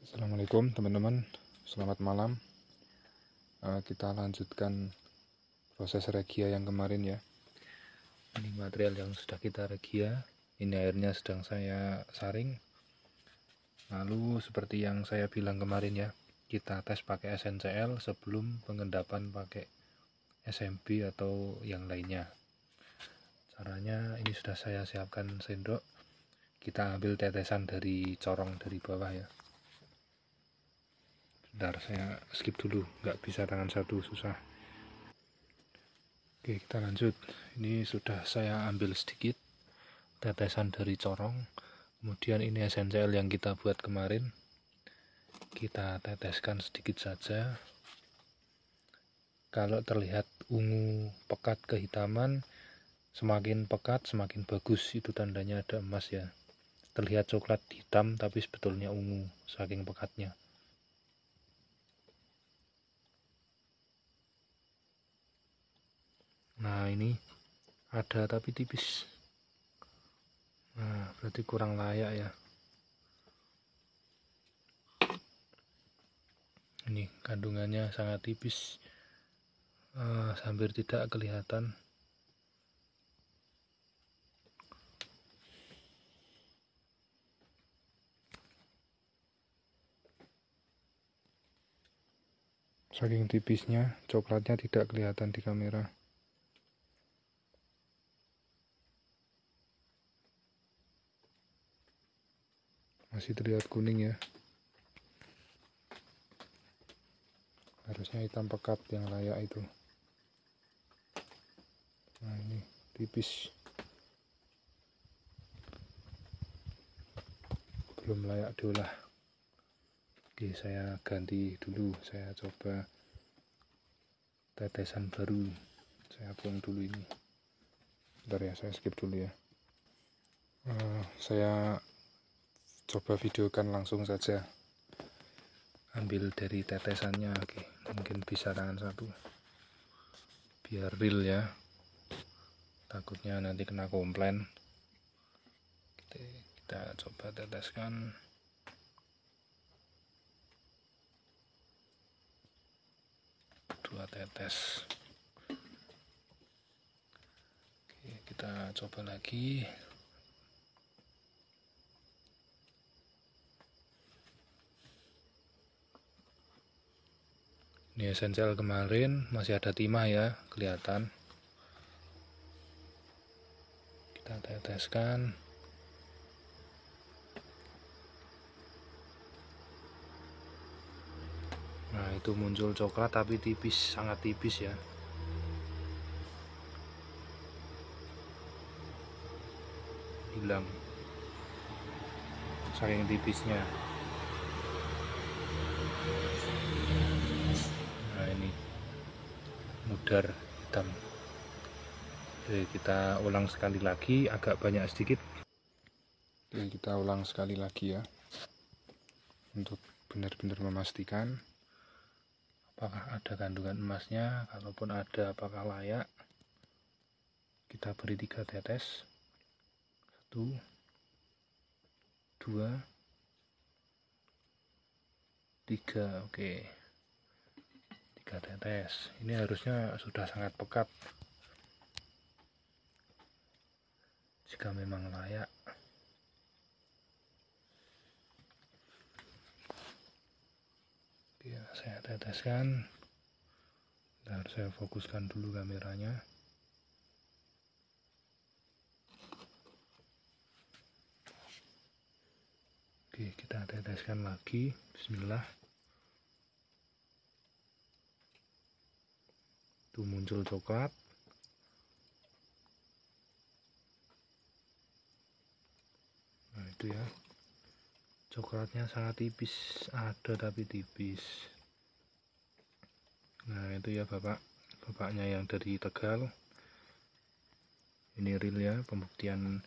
Assalamualaikum teman-teman, selamat malam. Kita lanjutkan proses regia yang kemarin ya. Ini material yang sudah kita regia, ini airnya sedang saya saring. Lalu seperti yang saya bilang kemarin ya, kita tes pakai SNCL sebelum pengendapan pakai SMB atau yang lainnya. Caranya ini sudah saya siapkan sendok, kita ambil tetesan dari corong dari bawah ya. Bentar, saya skip dulu, nggak bisa tangan satu, susah. Oke, kita lanjut. Ini sudah saya ambil sedikit tetesan dari corong. Kemudian ini SNCL yang kita buat kemarin, kita teteskan sedikit saja. Kalau terlihat ungu pekat kehitaman, semakin pekat semakin bagus, itu tandanya ada emas ya. Terlihat coklat hitam tapi sebetulnya ungu saking pekatnya. Nah, ini ada tapi tipis. Nah, berarti kurang layak ya. Ini kandungannya sangat tipis, hampir tidak kelihatan. Saking tipisnya, coklatnya tidak kelihatan di kamera. Masih terlihat kuning ya. Harusnya hitam pekat yang layak itu. Nah, ini tipis, belum layak diolah. Oke, saya ganti dulu, saya coba tetesan baru. Saya buang dulu ini. Bentar ya, saya skip dulu ya. Saya coba videokan langsung saja. Ambil dari tetesannya. Oke, mungkin bisa tangan satu biar real ya, takutnya nanti kena komplain. Kita coba teteskan. Dua tetes. Oke, kita coba lagi. Ini SNCL kemarin masih ada timah ya, kelihatan. Kita teteskan. Nah, itu muncul coklat tapi tipis, sangat tipis ya. Hilang saking tipisnya. Nah, ini mudar hitam. Oke, kita ulang sekali lagi, agak banyak sedikit. Oke, kita ulang sekali lagi ya, untuk benar-benar memastikan apakah ada kandungan emasnya. Kalaupun ada, apakah layak. Kita beri 3 tetes. 1, 2, 3. Oke, 3 tetes. Ini harusnya sudah sangat pekat jika memang layak. Oke, saya teteskan. Harus saya fokuskan dulu kameranya. Oke, kita teteskan lagi. Bismillah. Itu muncul coklat. Nah, itu ya, coklatnya sangat tipis, ada tapi tipis. Nah, itu ya bapaknya yang dari Tegal. Ini real ya, pembuktian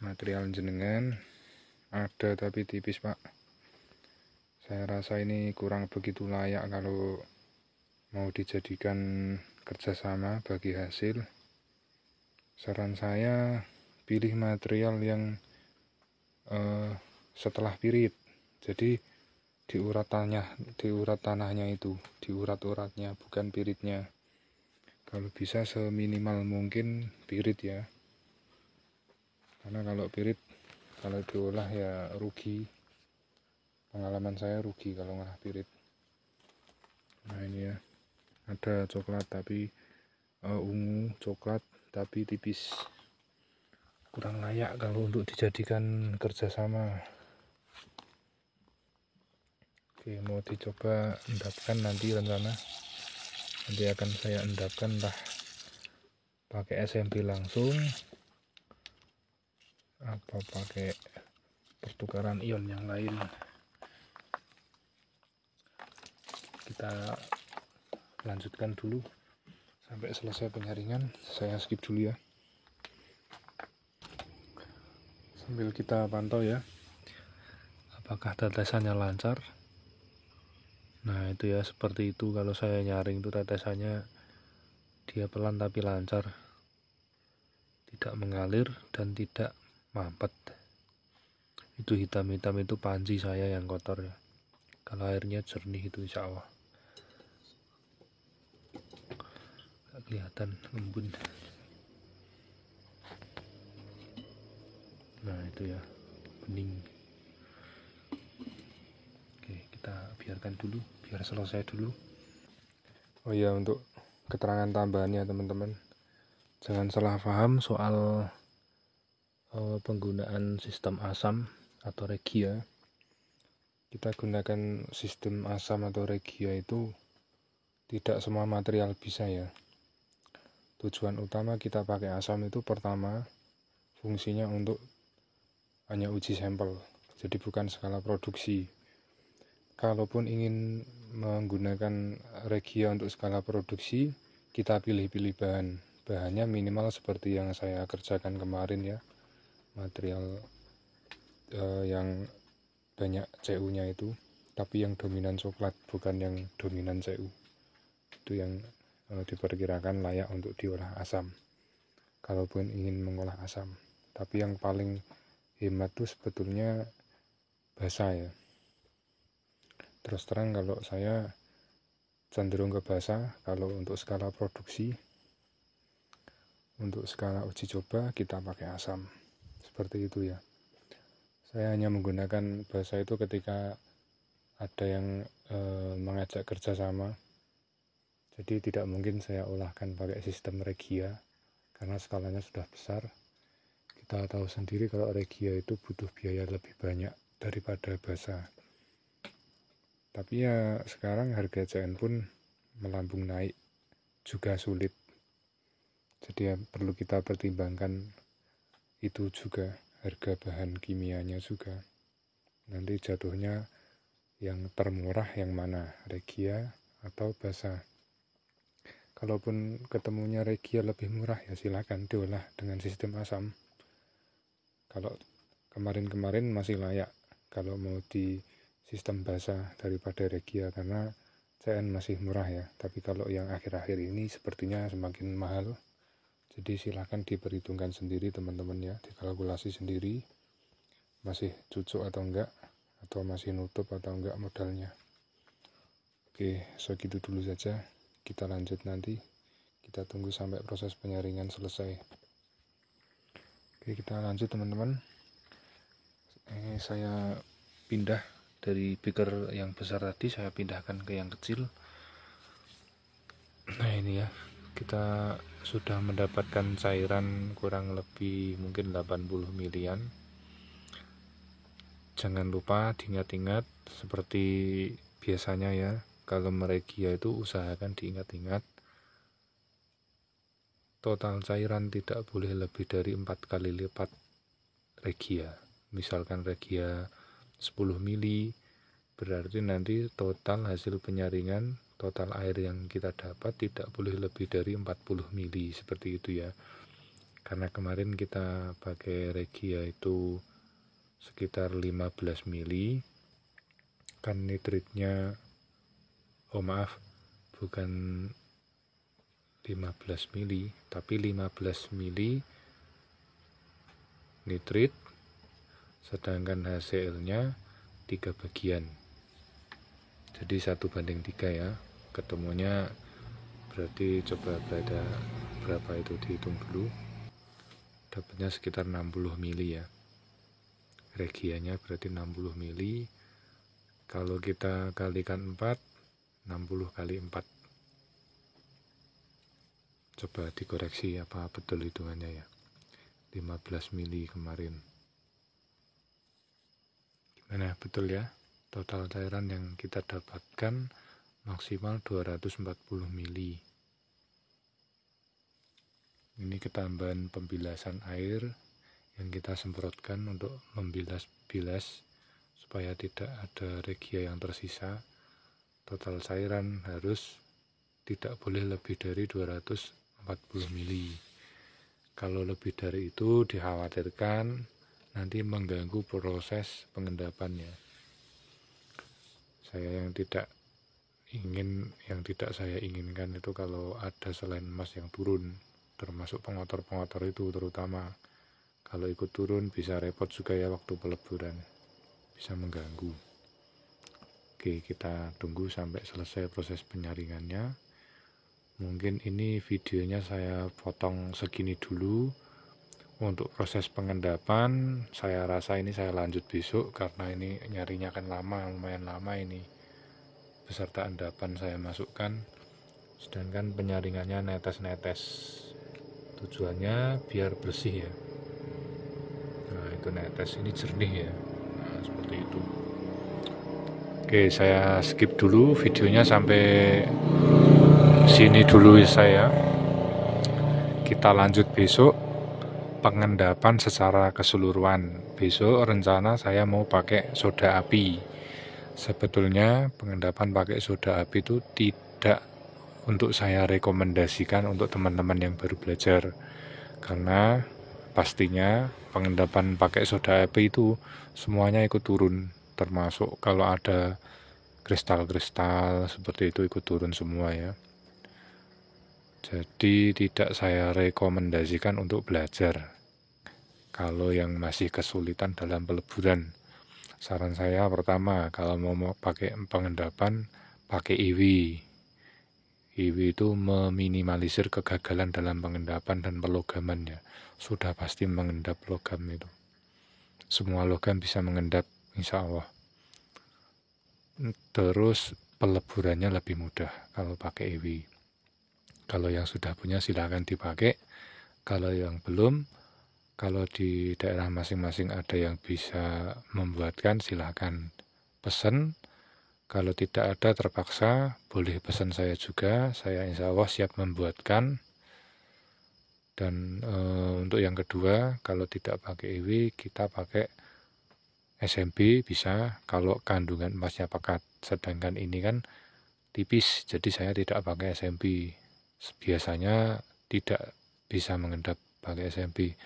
material jenengan. Ada tapi tipis pak. Saya rasa ini kurang begitu layak kalau mau dijadikan kerjasama bagi hasil. Saran saya, pilih material yang setelah pirit, jadi diurat tanahnya itu, diurat-uratnya, bukan piritnya. Kalau bisa seminimal mungkin pirit ya, karena kalau pirit kalau diolah ya rugi. Pengalaman saya rugi kalau ngolah pirit. Nah ini ya, ada coklat tapi ungu coklat tapi tipis, kurang layak kalau untuk dijadikan kerjasama. Oke, mau dicoba endapkan nanti rencana. Nanti akan saya endapkan lah pakai SMP langsung apa pakai pertukaran ion yang lain. Kita lanjutkan dulu sampai selesai penyaringan. Saya skip dulu ya, sambil kita pantau ya apakah tetesannya lancar. Nah itu ya, seperti itu. Kalau saya nyaring itu tetesannya dia pelan tapi lancar, tidak mengalir dan tidak mampet. Itu hitam-hitam itu panci saya yang kotor ya. Kalau airnya jernih itu insya Allah gak kelihatan embun. Nah itu ya, bening. Oke, kita biarkan dulu biar selesai dulu. Oh iya, untuk keterangan tambahannya teman-teman, jangan salah paham soal penggunaan sistem asam atau regia. Kita gunakan sistem asam atau regia itu tidak semua material bisa ya. Tujuan utama kita pakai asam itu pertama fungsinya untuk hanya uji sampel, jadi bukan skala produksi. Kalaupun ingin menggunakan regia untuk skala produksi, kita pilih-pilih bahannya minimal seperti yang saya kerjakan kemarin ya, material yang banyak CU-nya itu, tapi yang dominan coklat, bukan yang dominan CU. Itu yang diperkirakan layak untuk diolah asam kalaupun ingin mengolah asam. Tapi yang paling hemat itu sebetulnya basa ya. Terus terang kalau saya cenderung ke basa kalau untuk skala produksi. Untuk skala uji coba kita pakai asam, seperti itu ya. Saya hanya menggunakan basa itu ketika ada yang mengajak kerjasama. Jadi tidak mungkin saya olahkan pakai sistem regia karena skalanya sudah besar. Kita tahu sendiri kalau regia itu butuh biaya lebih banyak daripada basa. Tapi ya sekarang harga CN pun melambung naik, juga sulit. Jadi ya perlu kita pertimbangkan itu juga, harga bahan kimianya juga. Nanti jatuhnya yang termurah yang mana, regia atau basa. Kalaupun ketemunya regia lebih murah ya silakan diolah dengan sistem asam. Kalau kemarin-kemarin masih layak kalau mau di sistem basa daripada regia karena CN masih murah ya. Tapi kalau yang akhir-akhir ini sepertinya semakin mahal. Jadi silakan diperhitungkan sendiri teman-teman ya, dikalkulasi sendiri masih cocok atau enggak, atau masih nutup atau enggak modalnya. Oke, segitu dulu saja. Kita lanjut nanti. Kita tunggu sampai proses penyaringan selesai. Oke, kita lanjut teman-teman. Saya pindah dari beaker yang besar tadi, saya pindahkan ke yang kecil. Nah ini ya, kita sudah mendapatkan cairan kurang lebih mungkin 80 milian. Jangan lupa diingat-ingat seperti biasanya ya, kalau meregia itu usahakan diingat-ingat total cairan tidak boleh lebih dari 4 kali lipat regia. Misalkan regia 10 mili, berarti nanti total hasil penyaringan, total air yang kita dapat tidak boleh lebih dari 40 mili, seperti itu ya. Karena kemarin kita pakai regia itu sekitar 15 mili, kan nitritnya, bukan 15 mili, tapi 15 mili nitrit, sedangkan HCl-nya 3 bagian. Jadi 1:3 ya, ketemunya berarti coba berapa itu dihitung dulu, dapatnya sekitar 60 mili ya, regianya berarti 60 mili. Kalau kita kalikan 4, 60 kali 4, coba dikoreksi apa betul hitungannya ya, 15 mili kemarin. Gimana, betul ya? Total cairan yang kita dapatkan maksimal 240 mili. Ini ketambahan pembilasan air yang kita semprotkan untuk membilas-bilas supaya tidak ada regia yang tersisa. Total cairan harus tidak boleh lebih dari 240 mili. Kalau lebih dari itu dikhawatirkan nanti mengganggu proses pengendapannya. Yang tidak saya inginkan itu kalau ada selain emas yang turun, termasuk pengotor-pengotor itu terutama. Kalau ikut turun bisa repot juga ya waktu peleburan, bisa mengganggu. Oke, kita tunggu sampai selesai proses penyaringannya. Mungkin ini videonya saya potong segini dulu. Untuk proses pengendapan saya rasa ini saya lanjut besok, karena ini nyarinya kan lumayan lama ini. Beserta endapan saya masukkan, sedangkan penyaringannya netes-netes. Tujuannya biar bersih ya. Nah itu netes, ini jernih ya. Nah seperti itu. Oke, saya skip dulu videonya sampai sini dulu saya. Kita lanjut besok pengendapan secara keseluruhan. Besok rencana saya mau pakai soda api. Sebetulnya pengendapan pakai soda api itu tidak untuk saya rekomendasikan untuk teman-teman yang baru belajar, karena pastinya pengendapan pakai soda api itu semuanya ikut turun, termasuk kalau ada kristal-kristal seperti itu ikut turun semua ya. Jadi tidak saya rekomendasikan untuk belajar. Kalau yang masih kesulitan dalam peleburan, saran saya pertama, kalau mau pakai pengendapan, pakai IWI. IWI itu meminimalisir kegagalan dalam pengendapan dan pelogamannya. Sudah pasti mengendap logam itu. Semua logam bisa mengendap, insya Allah. Terus peleburannya lebih mudah kalau pakai IWI. Kalau yang sudah punya silahkan dipakai. Kalau yang belum, kalau di daerah masing-masing ada yang bisa membuatkan, silahkan pesan. Kalau tidak ada terpaksa, boleh pesan saya juga. Saya insya Allah siap membuatkan. Dan untuk yang kedua, kalau tidak pakai IWI, kita pakai SMP bisa, kalau kandungan emasnya pekat. Sedangkan ini kan tipis, jadi saya tidak pakai SMP. Biasanya tidak bisa mengendap pakai SMP.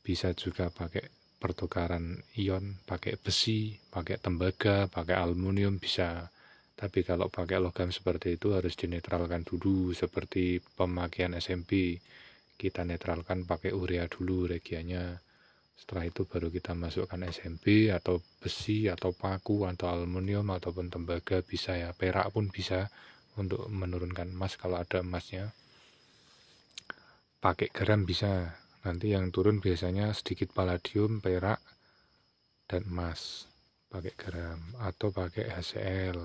Bisa juga pakai pertukaran ion, pakai besi, pakai tembaga, pakai aluminium bisa. Tapi kalau pakai logam seperti itu harus dinetralkan dulu, seperti pemakaian SMP. Kita netralkan pakai urea dulu regianya. Setelah itu baru kita masukkan SMP atau besi atau paku atau aluminium ataupun tembaga bisa ya, perak pun bisa untuk menurunkan emas kalau ada emasnya. Pakai garam bisa, nanti yang turun biasanya sedikit palladium, perak, dan emas. Pakai garam atau pakai HCl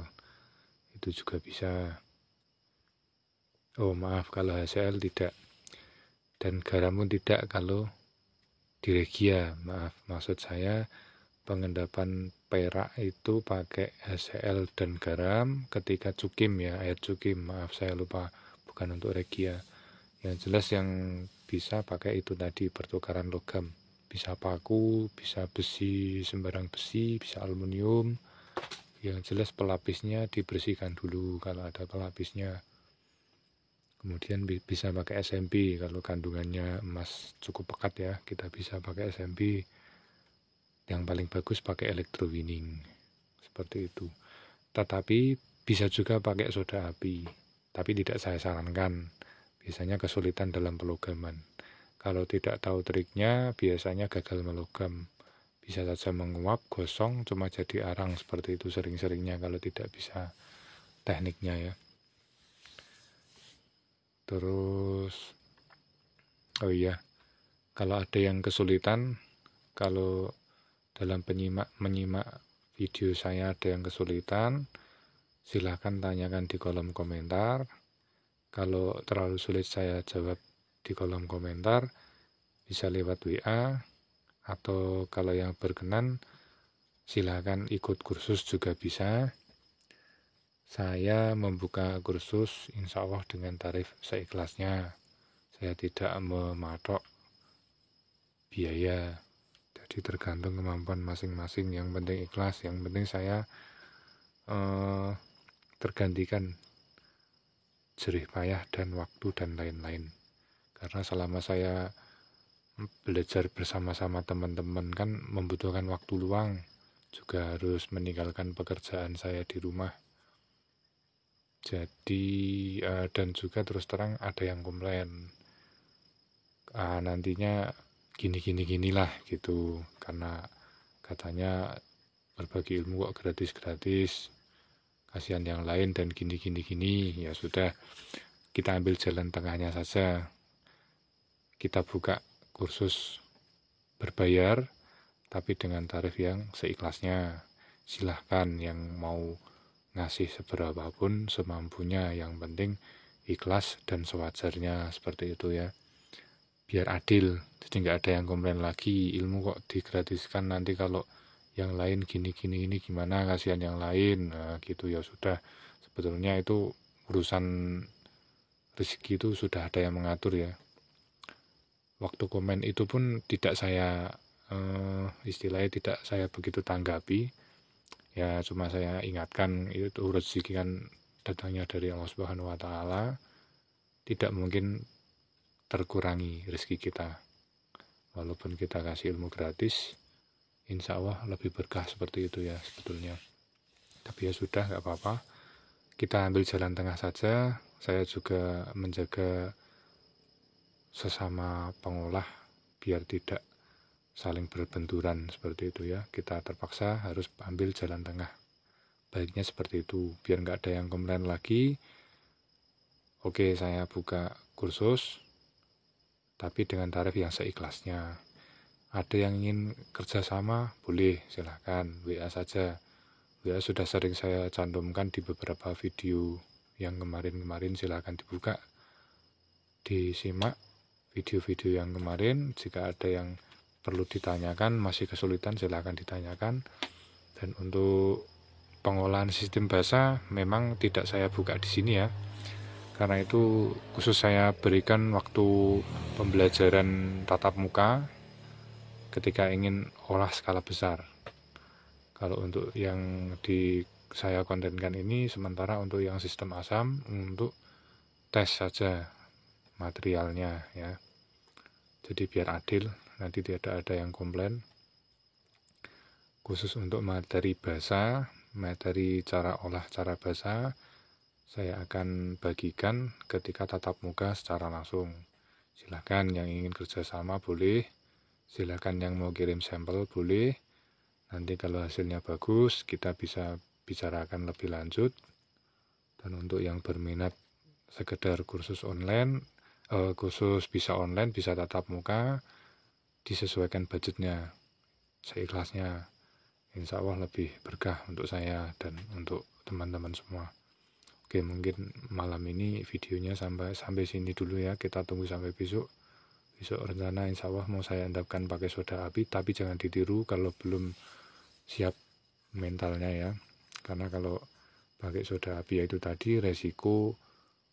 itu juga bisa. Oh maaf, kalau HCl tidak, dan garam pun tidak kalau di regia. Maaf, maksud saya pengendapan perak itu pakai HCl dan garam ketika cukim ya, air cukim. Maaf saya lupa, bukan untuk regia. Yang jelas yang bisa pakai itu tadi, pertukaran logam. Bisa paku, bisa besi, sembarang besi, bisa aluminium. Yang jelas pelapisnya dibersihkan dulu kalau ada pelapisnya. Kemudian bisa pakai SMP, kalau kandungannya emas cukup pekat ya, kita bisa pakai SMP. Yang paling bagus pakai electrowinning, seperti itu. Tetapi bisa juga pakai soda api, tapi tidak saya sarankan. Biasanya kesulitan dalam pelogaman. Kalau tidak tahu triknya, biasanya gagal melogam. bisa saja menguap, gosong, cuma jadi arang seperti itu sering-seringnya kalau tidak bisa tekniknya ya. Terus, oh iya, kalau ada yang kesulitan, kalau dalam menyimak video saya ada yang kesulitan, silahkan tanyakan di kolom komentar. Kalau terlalu sulit saya jawab di kolom komentar, bisa lewat WA, atau kalau yang berkenan silahkan ikut kursus juga bisa. Saya membuka kursus insya Allah dengan tarif seikhlasnya. Saya tidak mematok biaya, jadi tergantung kemampuan masing-masing. Yang penting ikhlas, yang penting saya tergantikan jerih payah dan waktu dan lain-lain. Karena selama saya belajar bersama-sama teman-teman kan membutuhkan waktu luang, juga harus meninggalkan pekerjaan saya di rumah. Jadi dan juga terus terang ada yang komplain, nantinya gini lah gitu, karena katanya berbagi ilmu kok gratis-gratis, kasihan yang lain dan gini. Ya sudah, kita ambil jalan tengahnya saja. Kita buka kursus berbayar tapi dengan tarif yang seikhlasnya. Silahkan yang mau ngasih seberapapun semampunya, yang penting ikhlas dan sewajarnya, seperti itu ya, biar adil. Jadi nggak ada yang komplain lagi, ilmu kok digratiskan, nanti kalau yang lain gini ini gimana, kasihan yang lain. Nah, gitu ya sudah, sebetulnya itu urusan rezeki itu sudah ada yang mengatur ya. Waktu komen itu pun tidak saya istilahnya tidak saya begitu tanggapi ya, cuma saya ingatkan itu rezeki kan datangnya dari Allah Subhanahu wa taala, tidak mungkin terkurangi rezeki kita. Walaupun kita kasih ilmu gratis, insya Allah lebih berkah, seperti itu ya sebetulnya. Tapi ya sudah, nggak apa-apa, kita ambil jalan tengah saja. Saya juga menjaga sesama pengolah biar tidak saling berbenturan, seperti itu ya. Kita terpaksa harus ambil jalan tengah, baiknya seperti itu, biar nggak ada yang komplain lagi. Oke, saya buka kursus tapi dengan tarif yang seikhlasnya. Ada yang ingin kerjasama, boleh, silahkan WA saja. WA sudah sering saya cantumkan di beberapa video yang kemarin-kemarin, silahkan dibuka, disimak video-video yang kemarin. Jika ada yang perlu ditanyakan, masih kesulitan, silahkan ditanyakan. Dan untuk pengolahan sistem bahasa memang tidak saya buka di sini ya, karena itu khusus saya berikan waktu pembelajaran tatap muka ketika ingin olah skala besar. Kalau untuk yang di saya kontenkan ini sementara untuk yang sistem asam, untuk tes saja materialnya ya. Jadi biar adil, nanti tidak ada yang komplain. Khusus untuk materi bahasa, materi cara olah cara bahasa, saya akan bagikan ketika tatap muka secara langsung. Silahkan yang ingin kerjasama boleh, silahkan yang mau kirim sampel boleh. Nanti kalau hasilnya bagus, kita bisa bicarakan lebih lanjut. Dan untuk yang berminat sekedar kursus online, khusus bisa online, bisa tatap muka, disesuaikan budgetnya, seikhlasnya. Insya Allah lebih berkah untuk saya dan untuk teman-teman semua. Oke, mungkin malam ini videonya sampai sini dulu ya. Kita tunggu sampai besok. Besok rencana insya Allah mau saya endapkan pakai soda api, tapi jangan ditiru kalau belum siap mentalnya ya. Karena kalau pakai soda api itu tadi resiko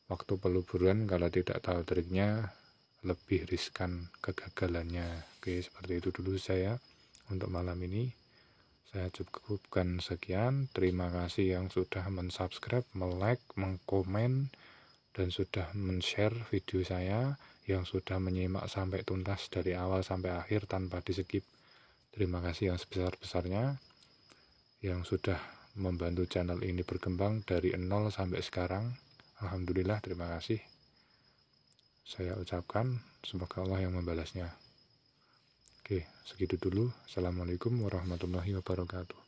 waktu peluburan kalau tidak tahu triknya lebih riskan kegagalannya. Oke, seperti itu dulu saya untuk malam ini. Saya cukupkan sekian. Terima kasih yang sudah mensubscribe, like, mengkomen, dan sudah men-share video saya, yang sudah menyimak sampai tuntas dari awal sampai akhir tanpa di-skip. Terima kasih yang sebesar-besarnya, yang sudah membantu channel ini berkembang dari 0 sampai sekarang. Alhamdulillah, terima kasih. Saya ucapkan semoga Allah yang membalasnya. Oke, segitu dulu. Assalamualaikum warahmatullahi wabarakatuh.